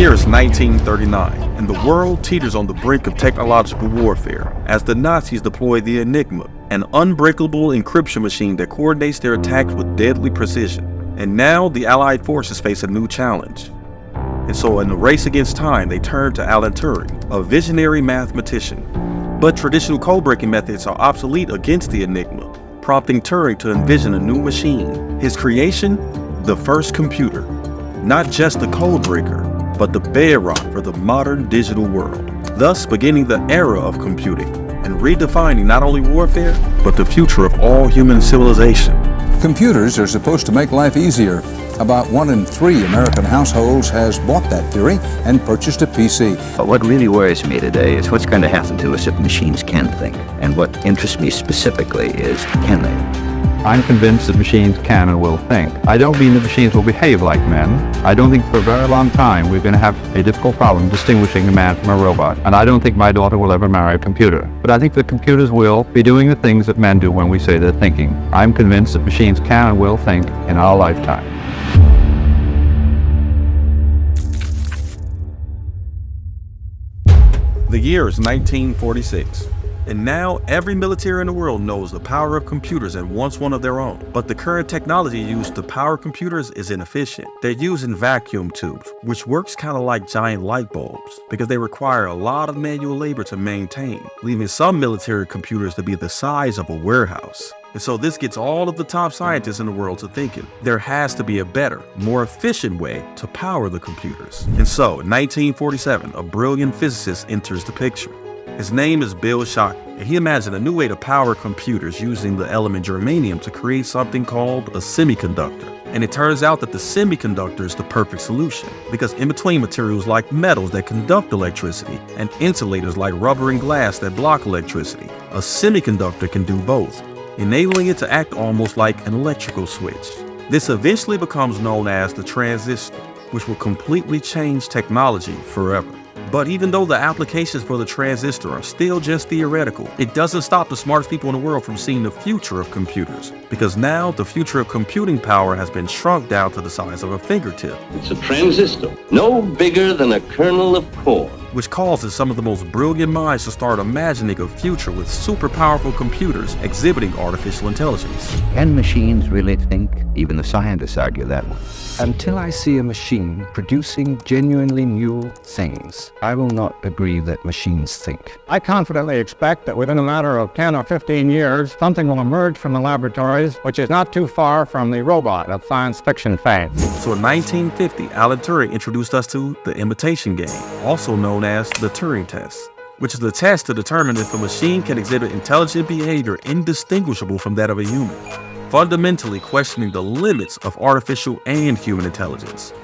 year is 1939, and the world teeters on the brink of technological warfare as the Nazis deploy the Enigma, an unbreakable encryption machine that coordinates their attacks with deadly precision. And now the Allied forces face a new challenge. And so in the race against time, they turn to Alan Turing, a visionary mathematician. But traditional code-breaking methods are obsolete against the Enigma, prompting Turing to envision a new machine. His creation? The first computer. Not just the code breaker, but the bedrock for the modern digital world, thus beginning the era of computing and redefining not only warfare, but the future of all human civilization. Computers are supposed to make life easier. About 1 in 3 American households has bought that theory and purchased a PC. But what really worries me today is what's going to happen to us if machines can think. And what interests me specifically is, can they? I'm convinced that machines can and will think. I don't mean that machines will behave like men. I don't think for a very long time we're going to have a difficult problem distinguishing a man from a robot. And I don't think my daughter will ever marry a computer. But I think that computers will be doing the things that men do when we say they're thinking. I'm convinced that machines can and will think in our lifetime. The year is 1946. And now every military in the world knows the power of computers and wants one of their own. But the current technology used to power computers is inefficient. They're using vacuum tubes, which works kind of like giant light bulbs because they require a lot of manual labor to maintain, leaving some military computers to be the size of a warehouse. And so this gets all of the top scientists in the world to thinking there has to be a better, more efficient way to power the computers. And so in 1947, a brilliant physicist enters the picture. His name is Bill Shockley, and he imagined a new way to power computers using the element germanium to create something called a semiconductor. And it turns out that the semiconductor is the perfect solution, because in between materials like metals that conduct electricity and insulators like rubber and glass that block electricity, a semiconductor can do both, enabling it to act almost like an electrical switch. This eventually becomes known as the transistor, which will completely change technology forever. But even though the applications for the transistor are still just theoretical, it doesn't stop the smartest people in the world from seeing the future of computers. Because now the future of computing power has been shrunk down to the size of a fingertip. It's a transistor, no bigger than a kernel of corn. Which causes some of the most brilliant minds to start imagining a future with super powerful computers exhibiting artificial intelligence. Can machines really think? Even the scientists argue that one. Until I see a machine producing genuinely new things, I will not agree that machines think. I confidently expect that within a matter of 10 or 15 years, something will emerge from the laboratories which is not too far from the robot of science fiction fame. So in 1950, Alan Turing introduced us to the imitation game, also known as the Turing test, which is the test to determine if a machine can exhibit intelligent behavior indistinguishable from that of a human, fundamentally questioning the limits of artificial and human intelligence.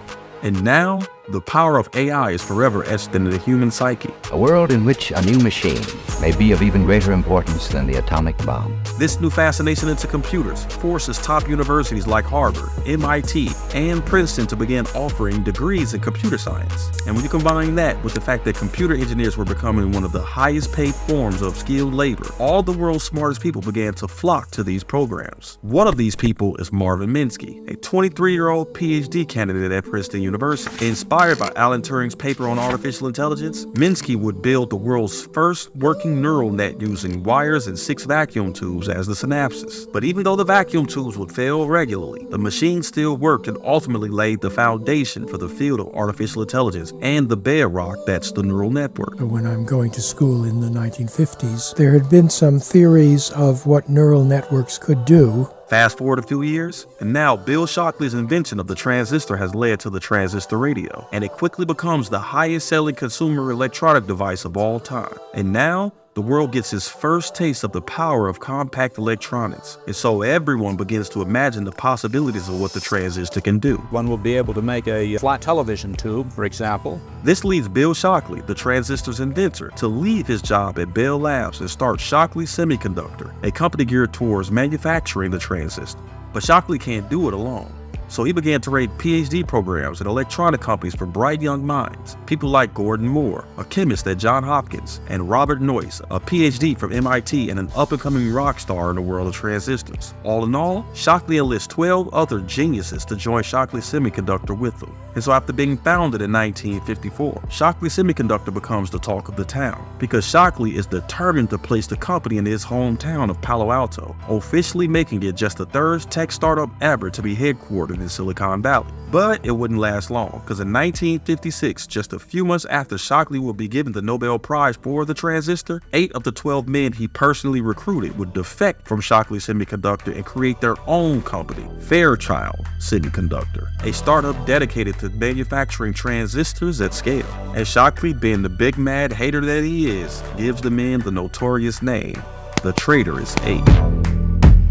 And now, the power of AI is forever etched into the human psyche. A world in which a new machine may be of even greater importance than the atomic bomb. This new fascination into computers forces top universities like Harvard, MIT, and Princeton to begin offering degrees in computer science. And when you combine that with the fact that computer engineers were becoming one of the highest paid forms of skilled labor, all the world's smartest people began to flock to these programs. One of these people is Marvin Minsky, a 23-year-old PhD candidate at Princeton University. Inspired by Alan Turing's paper on artificial intelligence, Minsky would build the world's first working neural net using wires and 6 vacuum tubes as the synapses. But even though the vacuum tubes would fail regularly, the machine still worked and ultimately laid the foundation for the field of artificial intelligence and the bedrock that's the neural network. When I'm going to school in the 1950s, there had been some theories of what neural networks could do. Fast forward a few years, and now Bill Shockley's invention of the transistor has led to the transistor radio, and it quickly becomes the highest-selling consumer electronic device of all time. And now, the world gets its first taste of the power of compact electronics, and so everyone begins to imagine the possibilities of what the transistor can do. One will be able to make a flat television tube, for example. This leads Bill Shockley, the transistor's inventor, to leave his job at Bell Labs and start Shockley Semiconductor, a company geared towards manufacturing the transistor. But Shockley can't do it alone. So he began to rate PhD programs in electronic companies for bright young minds. People like Gordon Moore, a chemist at Johns Hopkins, and Robert Noyce, a PhD from MIT and an up-and-coming rock star in the world of transistors. All in all, Shockley enlists 12 other geniuses to join Shockley Semiconductor with them. And so after being founded in 1954, Shockley Semiconductor becomes the talk of the town, because Shockley is determined to place the company in his hometown of Palo Alto, officially making it just the third tech startup ever to be headquartered in Silicon Valley. But it wouldn't last long, because in 1956, just a few months after Shockley would be given the Nobel Prize for the transistor, 8 of the 12 men he personally recruited would defect from Shockley Semiconductor and create their own company, Fairchild Semiconductor, a startup dedicated to manufacturing transistors at scale. And Shockley, being the big mad hater that he is, gives the men the notorious name, the Traitorous 8.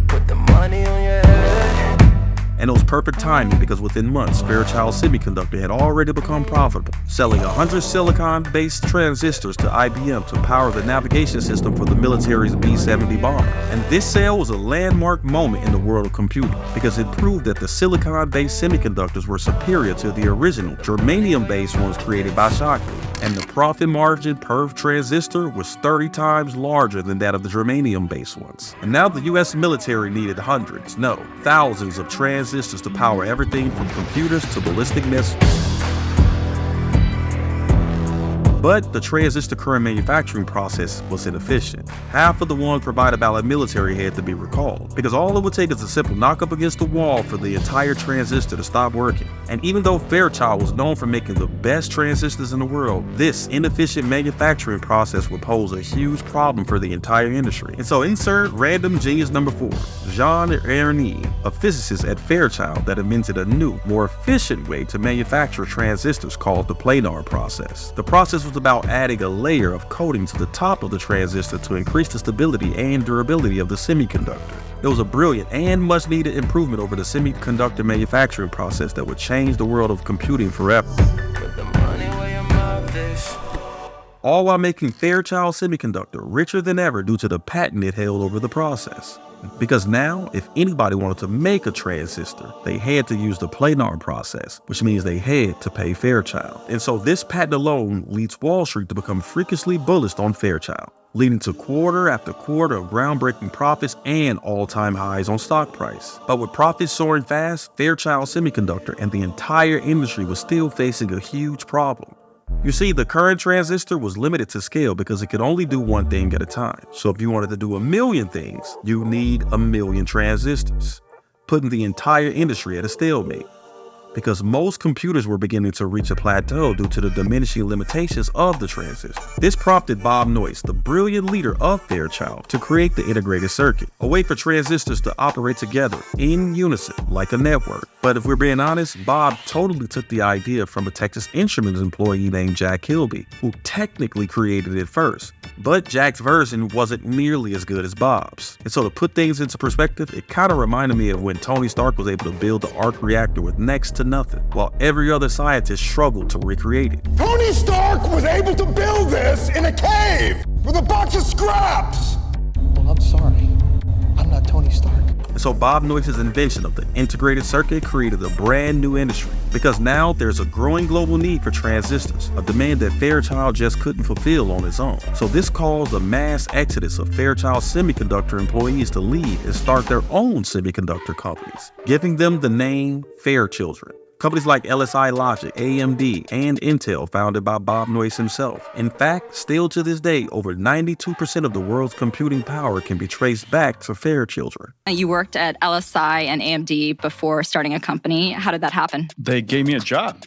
Put the money on your head. And it was perfect timing, because within months, Fairchild Semiconductor had already become profitable, selling 100 silicon-based transistors to IBM to power the navigation system for the military's B-70 bomber. And this sale was a landmark moment in the world of computing, because it proved that the silicon-based semiconductors were superior to the original germanium-based ones created by Shockley. And the profit margin per transistor was 30 times larger than that of the germanium-based ones. And now the US military needed hundreds, no, thousands of transistors to power everything from computers to ballistic missiles. But the transistor current manufacturing process was inefficient. Half of the ones provided by the military had to be recalled, because all it would take is a simple knock up against the wall for the entire transistor to stop working. And even though Fairchild was known for making the best transistors in the world, this inefficient manufacturing process would pose a huge problem for the entire industry. And so insert random genius number 4, Jean Erny, a physicist at Fairchild that invented a new, more efficient way to manufacture transistors called the planar process. The process was about adding a layer of coating to the top of the transistor to increase the stability and durability of the semiconductor. It was a brilliant and much needed improvement over the semiconductor manufacturing process that would change the world of computing forever. Put the money where your mouth is. All while making Fairchild Semiconductor richer than ever due to the patent it held over the process. Because now, if anybody wanted to make a transistor, they had to use the planar process, which means they had to pay Fairchild. And so this patent alone leads Wall Street to become freakishly bullish on Fairchild, leading to quarter after quarter of groundbreaking profits and all-time highs on stock price. But with profits soaring fast, Fairchild Semiconductor and the entire industry was still facing a huge problem. You see, the current transistor was limited to scale because it could only do one thing at a time. So if you wanted to do 1,000,000 things, you need 1,000,000 transistors, putting the entire industry at a stalemate. Because most computers were beginning to reach a plateau due to the diminishing limitations of the transistor. This prompted Bob Noyce, the brilliant leader of Fairchild, to create the integrated circuit, a way for transistors to operate together in unison like a network. But if we're being honest, Bob totally took the idea from a Texas Instruments employee named Jack Kilby, who technically created it first. But Jack's version wasn't nearly as good as Bob's. And so to put things into perspective, it kind of reminded me of when Tony Stark was able to build the arc reactor with next to nothing, while every other scientist struggled to recreate it. Tony Stark was able to build this in a cave with a box of scraps! Well, I'm sorry. I'm not Tony Stark. And so Bob Noyce's invention of the integrated circuit created a brand new industry, because now there's a growing global need for transistors, a demand that Fairchild just couldn't fulfill on its own. So this caused a mass exodus of Fairchild Semiconductor employees to leave and start their own semiconductor companies, giving them the name Fairchildren. Companies like LSI Logic, AMD, and Intel, founded by Bob Noyce himself. In fact, still to this day, over 92% of the world's computing power can be traced back to Fairchildren. You worked at LSI and AMD before starting a company. How did that happen? They gave me a job.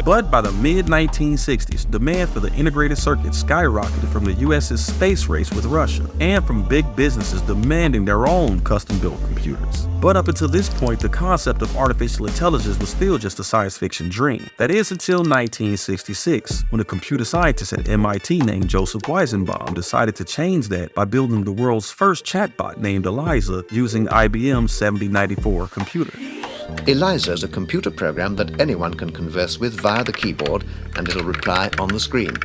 But by the mid-1960s, demand for the integrated circuit skyrocketed from the US's space race with Russia, and from big businesses demanding their own custom-built computers. But up until this point, the concept of artificial intelligence was still just a science fiction dream. That is until 1966, when a computer scientist at MIT named Joseph Weizenbaum decided to change that by building the world's first chatbot named Eliza using IBM's 7094 computer. Eliza is a computer program that anyone can converse with via the keyboard, and it'll reply on the screen.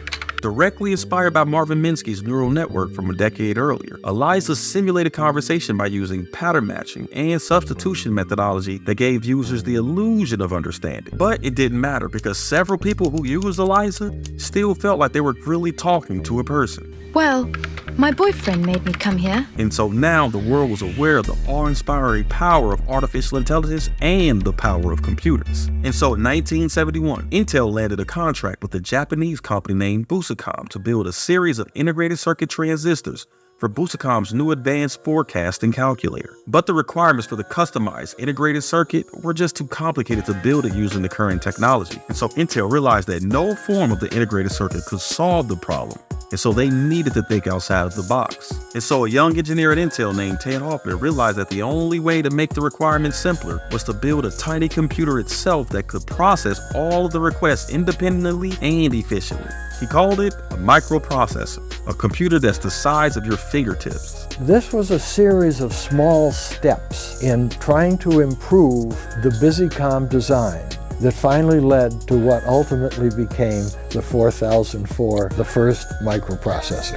Directly inspired by Marvin Minsky's neural network from a decade earlier, ELIZA simulated conversation by using pattern matching and substitution methodology that gave users the illusion of understanding. But it didn't matter because several people who used ELIZA still felt like they were really talking to a person. Well, my boyfriend made me come here. And so now the world was aware of the awe-inspiring power of artificial intelligence and the power of computers. And so in 1971, Intel landed a contract with a Japanese company named Busicom to build a series of integrated circuit transistors for Busicom's new advanced forecasting calculator. But the requirements for the customized integrated circuit were just too complicated to build it using the current technology. And so Intel realized that no form of the integrated circuit could solve the problem. And so they needed to think outside of the box. And so a young engineer at Intel named Ted Hoffman realized that the only way to make the requirements simpler was to build a tiny computer itself that could process all of the requests independently and efficiently. He called it a microprocessor, a computer that's the size of your fingertips. This was a series of small steps in trying to improve the Busicom design that finally led to what ultimately became the 4004, the first microprocessor.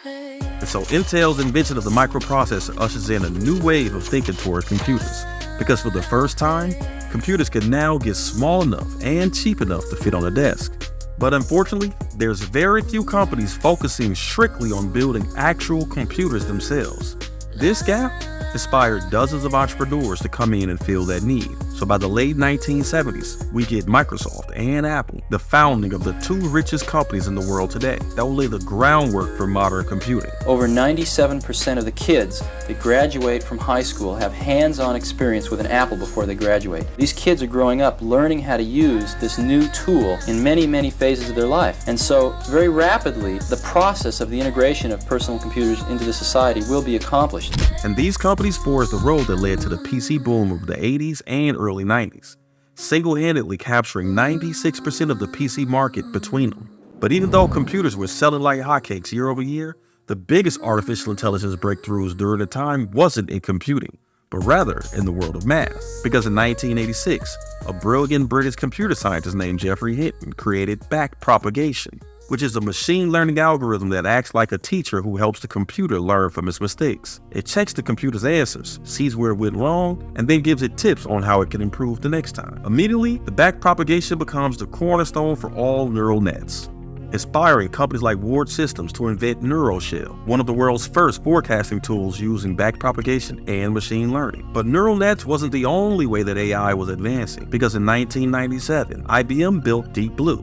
And so Intel's invention of the microprocessor ushers in a new wave of thinking towards computers, because for the first time, computers can now get small enough and cheap enough to fit on a desk. But unfortunately, there's very few companies focusing strictly on building actual computers themselves. This gap inspired dozens of entrepreneurs to come in and fill that need. So by the late 1970s, we get Microsoft and Apple, the founding of the two richest companies in the world today, that will lay the groundwork for modern computing. Over 97% of the kids that graduate from high school have hands-on experience with an Apple before they graduate. These kids are growing up learning how to use this new tool in many, many phases of their life. And so very rapidly, the process of the integration of personal computers into the society will be accomplished. And these companies forged the road that led to the PC boom of the 80s and early 90s, single-handedly capturing 96% of the PC market between them. But even though computers were selling like hotcakes year over year, the biggest artificial intelligence breakthroughs during the time wasn't in computing, but rather in the world of math. Because in 1986, a brilliant British computer scientist named Geoffrey Hinton created backpropagation, which is a machine learning algorithm that acts like a teacher who helps the computer learn from its mistakes. It checks the computer's answers, sees where it went wrong, and then gives it tips on how it can improve the next time. Immediately, the backpropagation becomes the cornerstone for all neural nets, inspiring companies like Ward Systems to invent NeuroShell, one of the world's first forecasting tools using backpropagation and machine learning. But neural nets wasn't the only way that AI was advancing, because in 1997, IBM built Deep Blue,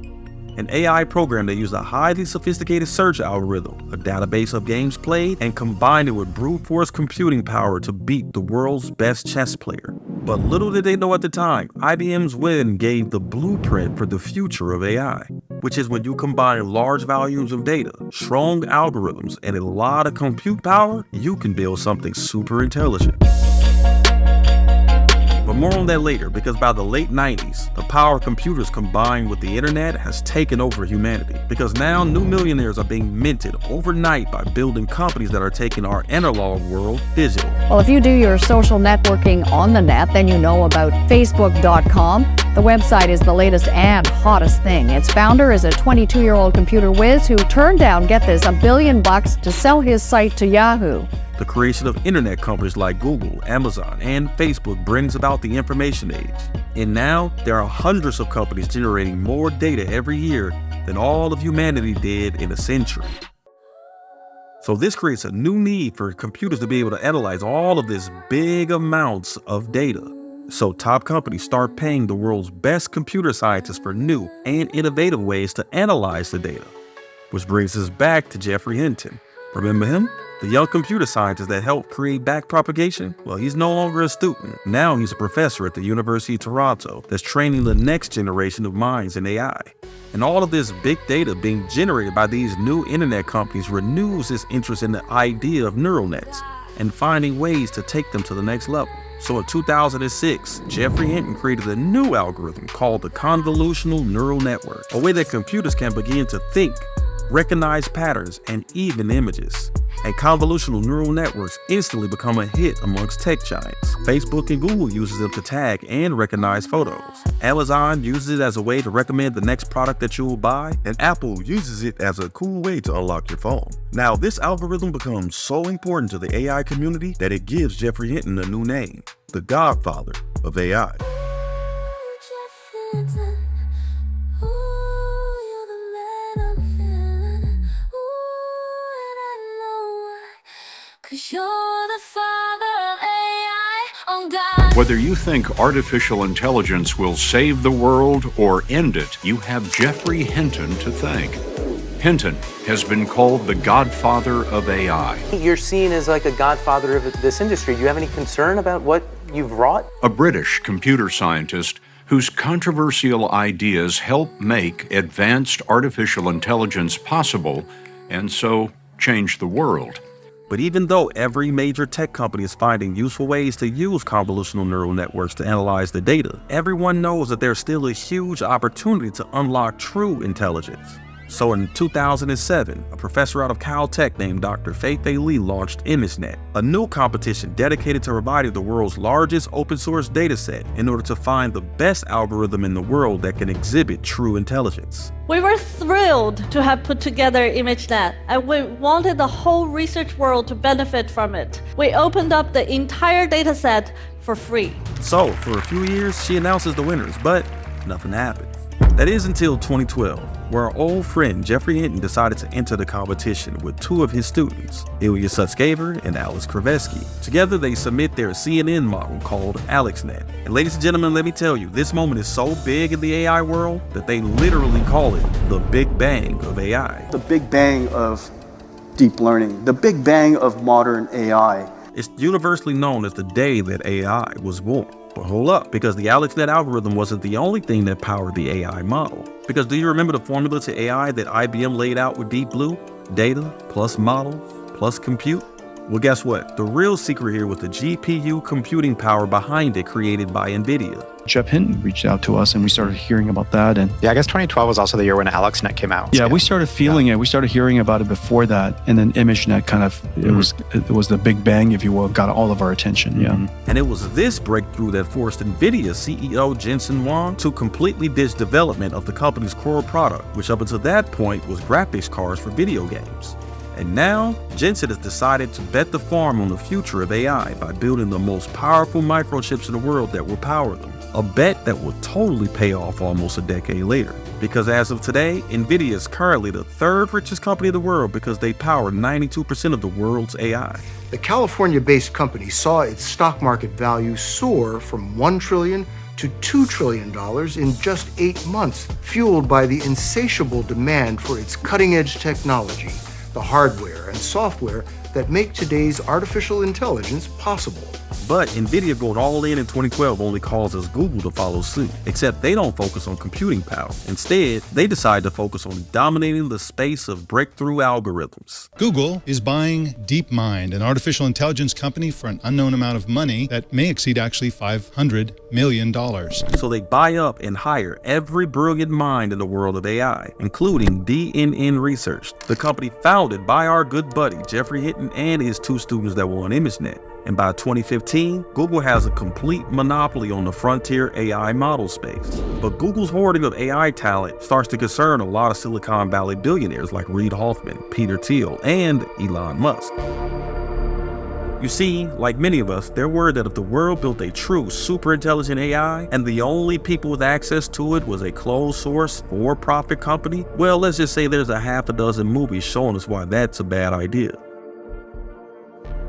an AI program that used a highly sophisticated search algorithm, a database of games played, and combined it with brute force computing power to beat the world's best chess player. But little did they know at the time, IBM's win gave the blueprint for the future of AI, which is when you combine large volumes of data, strong algorithms, and a lot of compute power, you can build something super intelligent. But more on that later, because by the late 90s, the power of computers combined with the internet has taken over humanity. Because now new millionaires are being minted overnight by building companies that are taking our analog world digital. Well, if you do your social networking on the net, then you know about Facebook.com. The website is the latest and hottest thing. Its founder is a 22-year-old computer whiz who turned down, get this, $1 billion to sell his site to Yahoo. The creation of internet companies like Google, Amazon, and Facebook brings about the information age. And now, there are hundreds of companies generating more data every year than all of humanity did in a century. So this creates a new need for computers to be able to analyze all of this big amounts of data. So top companies start paying the world's best computer scientists for new and innovative ways to analyze the data. Which brings us back to Geoffrey Hinton. Remember him? The young computer scientist that helped create backpropagation? Well, he's no longer a student. Now he's a professor at the University of Toronto that's training the next generation of minds in AI. And all of this big data being generated by these new internet companies renews his interest in the idea of neural nets and finding ways to take them to the next level. So in 2006, Geoffrey Hinton created a new algorithm called the convolutional neural network, a way that computers can begin to think, recognize patterns, and even images. and convolutional neural networks instantly become a hit amongst tech giants. Facebook and Google uses them to tag and recognize photos. Amazon uses it as a way to recommend the next product that you will buy, and Apple uses it as a cool way to unlock your phone. Now, this algorithm becomes so important to the AI community that it gives Geoffrey Hinton a new name, the godfather of AI. Whether you think artificial intelligence will save the world or end it, you have Geoffrey Hinton to thank. Hinton has been called the godfather of AI. You're seen as like a godfather of this industry. Do you have any concern about what you've wrought? A British computer scientist whose controversial ideas help make advanced artificial intelligence possible and so change the world. But even though every major tech company is finding useful ways to use convolutional neural networks to analyze the data, everyone knows that there's still a huge opportunity to unlock true intelligence. So in 2007, a professor out of Caltech named Dr. Fei-Fei Li launched ImageNet, a new competition dedicated to providing the world's largest open source dataset in order to find the best algorithm in the world that can exhibit true intelligence. We were thrilled to have put together ImageNet, and we wanted the whole research world to benefit from it. We opened up the entire dataset for free. So for a few years, she announces the winners, but nothing happened. That is until 2012, where our old friend Geoffrey Hinton decided to enter the competition with two of his students, Ilya Sutskever and Alex Krivetsky. Together, they submit their CNN model called AlexNet. And ladies and gentlemen, let me tell you, this moment is so big in the AI world that they literally call it the Big Bang of AI. The Big Bang of deep learning, the Big Bang of modern AI. It's universally known as the day that AI was born. But hold up, because the AlexNet algorithm wasn't the only thing that powered the AI model. Because do you remember the formula to AI that IBM laid out with Deep Blue? Data plus model plus compute? Well, guess what? The real secret here was the GPU computing power behind it created by Nvidia. Geoff Hinton reached out to us and we started hearing about that. And yeah, I guess 2012 was also the year when AlexNet came out. Yeah, we started feeling it. We started hearing about it before that. And then ImageNet kind of, it was the big bang, if you will, got all of our attention. Yeah. And it was this breakthrough that forced Nvidia CEO Jensen Huang to completely ditch development of the company's core product, which up until that point was graphics cards for video games. And now, Jensen has decided to bet the farm on the future of AI by building the most powerful microchips in the world that will power them. A bet that will totally pay off almost a decade later. Because as of today, Nvidia is currently the third richest company in the world because they power 92% of the world's AI. The California-based company saw its stock market value soar from $1 trillion to $2 trillion in just 8 months, fueled by the insatiable demand for its cutting-edge technology, the hardware and software that make today's artificial intelligence possible. But Nvidia going all in 2012 only causes Google to follow suit, except they don't focus on computing power. Instead, they decide to focus on dominating the space of breakthrough algorithms. Google is buying DeepMind, an artificial intelligence company, for an unknown amount of money that may exceed actually $500 million. So they buy up and hire every brilliant mind in the world of AI, including DNN Research, the company founded by our good buddy Geoffrey Hinton and his two students that were on ImageNet. And by 2015, Google has a complete monopoly on the frontier AI model space. But Google's hoarding of AI talent starts to concern a lot of Silicon Valley billionaires like Reid Hoffman, Peter Thiel, and Elon Musk. You see, like many of us, they're worried that if the world built a true super intelligent AI and the only people with access to it was a closed source for-profit company, well, let's just say there's a half a dozen movies showing us why that's a bad idea.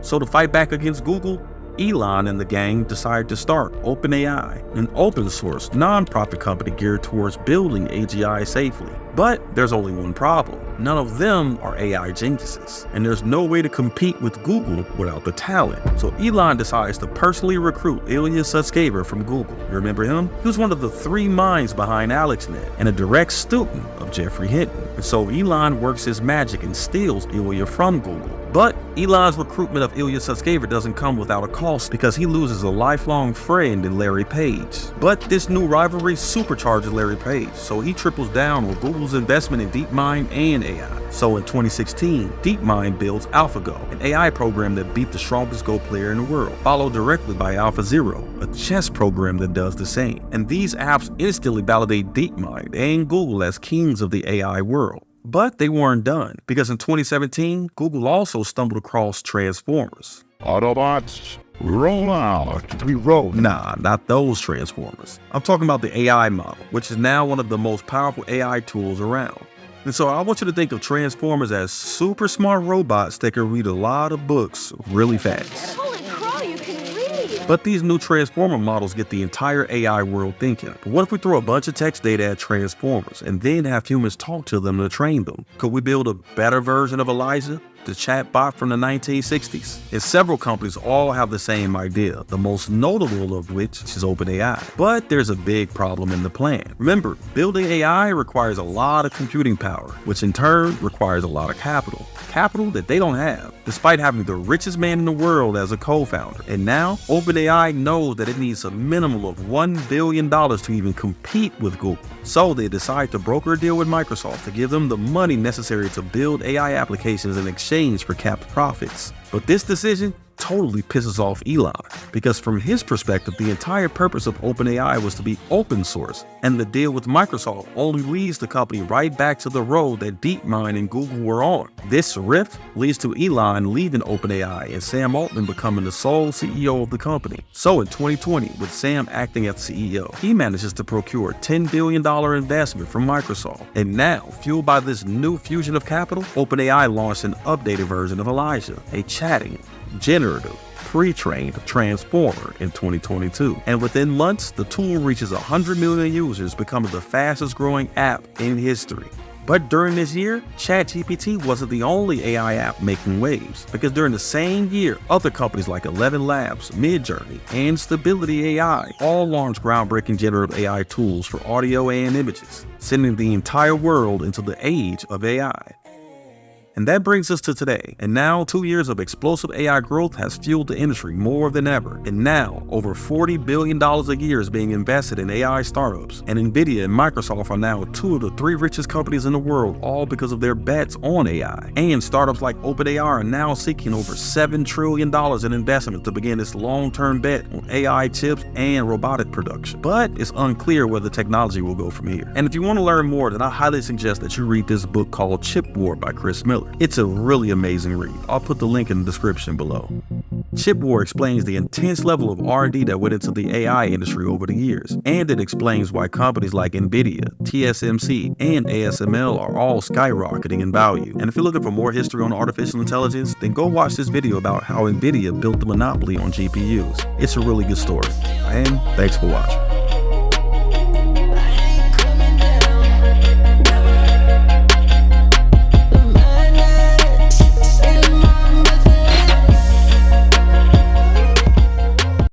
So to fight back against Google, Elon and the gang decided to start OpenAI, an open source, non-profit company geared towards building AGI safely. But there's only one problem. None of them are AI geniuses, and there's no way to compete with Google without the talent. So Elon decides to personally recruit Ilya Sutskever from Google. You remember him? He was one of the 3 minds behind AlexNet and a direct student of Geoffrey Hinton. And so Elon works his magic and steals Ilya from Google. But Elon's recruitment of Ilya Sutskever doesn't come without a cost because he loses a lifelong friend in Larry Page. But this new rivalry supercharges Larry Page, so he triples down with Google Google's investment in DeepMind and AI. So in 2016, DeepMind builds AlphaGo, an AI program that beat the strongest Go player in the world, followed directly by AlphaZero, a chess program that does the same. And these apps instantly validate DeepMind and Google as kings of the AI world. But they weren't done, because in 2017, Google also stumbled across Transformers. Autobots, roll out. We roll. Nah, not those Transformers. I'm talking about the AI model, which is now one of the most powerful AI tools around. And so I want you to think of Transformers as super smart robots that can read a lot of books really fast. Holy crow, you can read! But these new Transformer models get the entire AI world thinking. But what if we throw a bunch of text data at Transformers and then have humans talk to them to train them? Could we build a better version of Elijah, the chatbot from the 1960s? And several companies all have the same idea, the most notable of which is OpenAI. But there's a big problem in the plan. Remember, building AI requires a lot of computing power, which in turn requires a lot of capital. Capital that they don't have, despite having the richest man in the world as a co-founder. And now, OpenAI knows that it needs a minimum of $1 billion to even compete with Google. So they decide to broker a deal with Microsoft to give them the money necessary to build AI applications in exchange for capped profits. But this decision totally pisses off Elon, because from his perspective, the entire purpose of OpenAI was to be open source, and the deal with Microsoft only leads the company right back to the road that DeepMind and Google were on. This rift leads to Elon leaving OpenAI and Sam Altman becoming the sole CEO of the company. So in 2020, with Sam acting as CEO, he manages to procure a $10 billion investment from Microsoft. And now, fueled by this new fusion of capital, OpenAI launched an updated version of Elijah, a chatting, generative, pre-trained transformer in 2022. And within months, the tool reaches 100 million users, becoming the fastest growing app in history. But during this year, ChatGPT wasn't the only AI app making waves, because during the same year, other companies like 11 Labs, Midjourney, and Stability AI all launched groundbreaking generative AI tools for audio and images, sending the entire world into the age of AI. And that brings us to today. And now 2 years of explosive AI growth has fueled the industry more than ever. And now over $40 billion a year is being invested in AI startups. And Nvidia and Microsoft are now 2 of the 3 richest companies in the world, all because of their bets on AI. And startups like OpenAI are now seeking over $7 trillion in investment to begin this long-term bet on AI chips and robotic production. But it's unclear where the technology will go from here. And if you want to learn more, then I highly suggest that you read this book called Chip War by Chris Miller. It's a really amazing read. I'll put the link in the description below. Chip War explains the intense level of R&D that went into the AI industry over the years, and it explains why companies like Nvidia, TSMC, and ASML are all skyrocketing in value. And if you're looking for more history on artificial intelligence, then go watch this video about how Nvidia built the monopoly on GPUs. It's a really good story. And thanks for watching.